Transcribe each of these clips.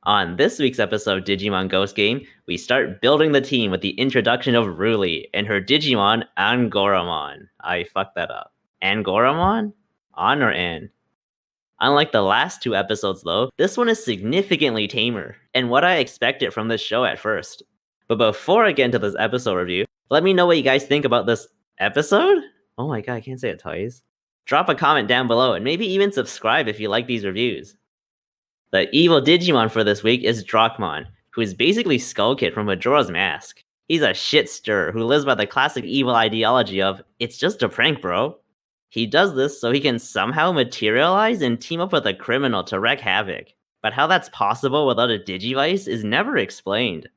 On this week's episode of Digimon Ghost Game, we start building the team with the introduction of Ruli and her Digimon Angoramon. I fucked that up. Angoramon? On or an? Unlike the last two episodes though, this one is significantly tamer, and what I expected from this show at first. But before I get into this episode review, let me know what you guys think about this episode? Oh my god, I can't say it twice. Drop a comment down below and maybe even subscribe if you like these reviews. The evil Digimon for this week is Drakmon, who is basically Skull Kid from Majora's Mask. He's a shit stirrer who lives by the classic evil ideology of, it's just a prank, bro. He does this so he can somehow materialize and team up with a criminal to wreak havoc. But how that's possible without a Digivice is never explained.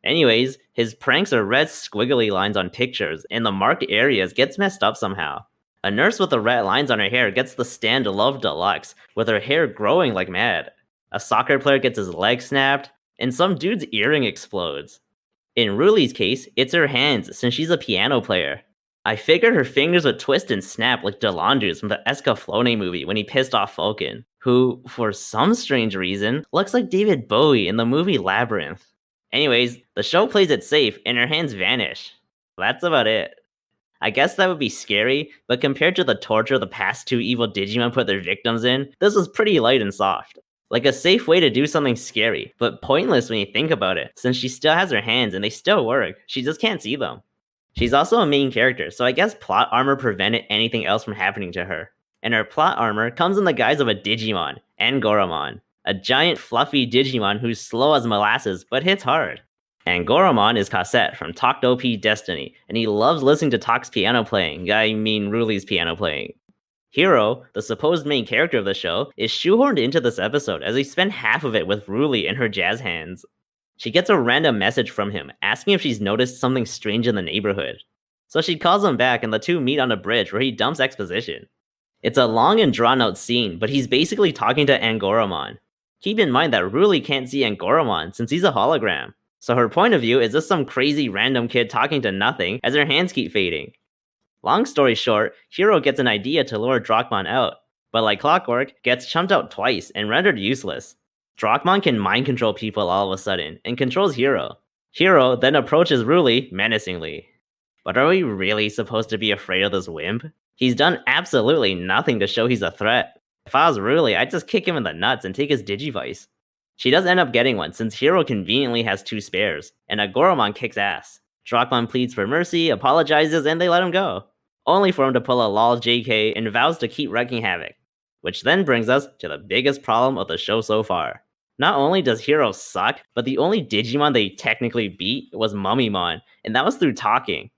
Anyways, his pranks are red squiggly lines on pictures, and the marked areas gets messed up somehow. A nurse with the red lines on her hair gets the Stand Love Deluxe, with her hair growing like mad. A soccer player gets his leg snapped, and some dude's earring explodes. In Ruli's case, it's her hands, since she's a piano player. I figured her fingers would twist and snap like Delandu's from the Escaflowne movie when he pissed off Falcon, who, for some strange reason, looks like David Bowie in the movie Labyrinth. Anyways, the show plays it safe, and her hands vanish. That's about it. I guess that would be scary, but compared to the torture the past two evil Digimon put their victims in, this was pretty light and soft. Like a safe way to do something scary, but pointless when you think about it, since she still has her hands and they still work, she just can't see them. She's also a main character, so I guess plot armor prevented anything else from happening to her. And her plot armor comes in the guise of a Digimon, Angoramon, a giant fluffy Digimon who's slow as molasses but hits hard. Angoramon is Cassette from Talk P Destiny, and he loves listening to Talk's piano playing, Ruli's piano playing. Hiro, the supposed main character of the show, is shoehorned into this episode as they spend half of it with Ruli and her jazz hands. She gets a random message from him asking if she's noticed something strange in the neighborhood. So she calls him back and the two meet on a bridge where he dumps exposition. It's a long and drawn out scene, but he's basically talking to Angoramon. Keep in mind that Ruli can't see Angoramon since he's a hologram. So her point of view is just some crazy random kid talking to nothing as her hands keep fading. Long story short, Hiro gets an idea to lure Drakmon out, but like clockwork, gets chumped out twice and rendered useless. Drakmon can mind control people all of a sudden, and controls Hiro. Hiro then approaches Ruli menacingly. But are we really supposed to be afraid of this wimp? He's done absolutely nothing to show he's a threat. If I was Ruli, I'd just kick him in the nuts and take his Digivice. She does end up getting one since Hiro conveniently has two spares, and Angoramon kicks ass. Drakmon pleads for mercy, apologizes, and they let him go. Only for him to pull a lol JK and vows to keep wreaking havoc. Which then brings us to the biggest problem of the show so far. Not only does Hiro suck, but the only Digimon they technically beat was Mummymon, and that was through talking.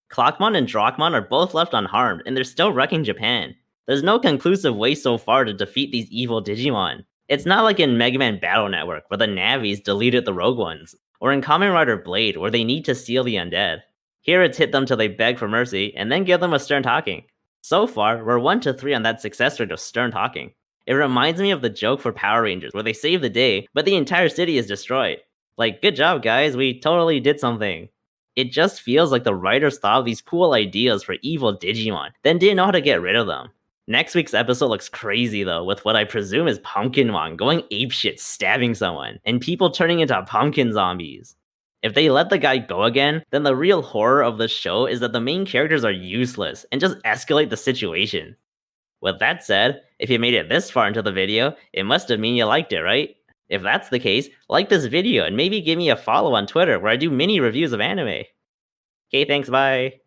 Clockmon and Drakmon are both left unharmed, and they're still wrecking Japan. There's no conclusive way so far to defeat these evil Digimon. It's not like in Mega Man Battle Network, where the Navis deleted the rogue ones, or in Kamen Rider Blade, where they need to steal the undead. Here it's hit them till they beg for mercy, and then give them a stern talking. So far, we're 1-3 on that success rate of stern talking. It reminds me of the joke for Power Rangers, where they save the day, but the entire city is destroyed. Like, good job guys, we totally did something. It just feels like the writers thought of these cool ideas for evil Digimon, then didn't know how to get rid of them. Next week's episode looks crazy though, with what I presume is Pumpkinmon going apeshit stabbing someone, and people turning into pumpkin zombies. If they let the guy go again, then the real horror of the show is that the main characters are useless and just escalate the situation. With that said, if you made it this far into the video, it must have mean you liked it, right? If that's the case, like this video and maybe give me a follow on Twitter where I do mini reviews of anime. Okay, thanks, bye.